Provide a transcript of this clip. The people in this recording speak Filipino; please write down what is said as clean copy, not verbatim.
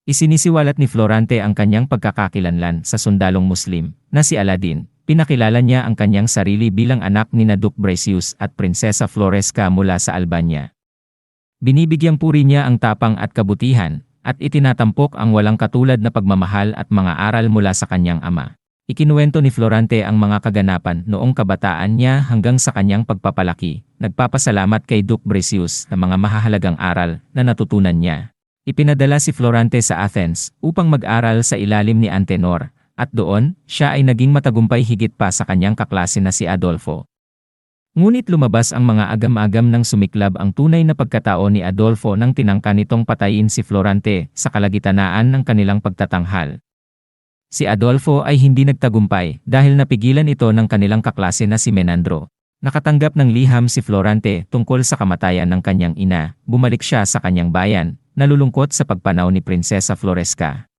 Isinisiwalat ni Florante ang kanyang pagkakakilanlan sa sundalong Muslim na si Aladdin. Pinakilala niya ang kanyang sarili bilang anak ni Duke Brasius at Prinsesa Floresca mula sa Albania. Binibigyang puri niya ang tapang at kabutihan, at itinatampok ang walang katulad na pagmamahal at mga aral mula sa kanyang ama. Ikinuwento ni Florante ang mga kaganapan noong kabataan niya hanggang sa kanyang pagpapalaki. Nagpapasalamat kay Duke Brasius sa mga mahahalagang aral na natutunan niya. Ipinadala si Florante sa Athens upang mag-aral sa ilalim ni Antenor, at doon, siya ay naging matagumpay higit pa sa kanyang kaklase na si Adolfo. Ngunit lumabas ang mga agam-agam ng sumiklab ang tunay na pagkatao ni Adolfo nang tinangka nitong patayin si Florante sa kalagitnaan ng kanilang pagtatanghal. Si Adolfo ay hindi nagtagumpay dahil napigilan ito ng kanilang kaklase na si Menandro. Nakatanggap ng liham si Florante tungkol sa kamatayan ng kanyang ina, bumalik siya sa kanyang bayan, nalulungkot sa pagpanaw ni Prinsesa Floresca.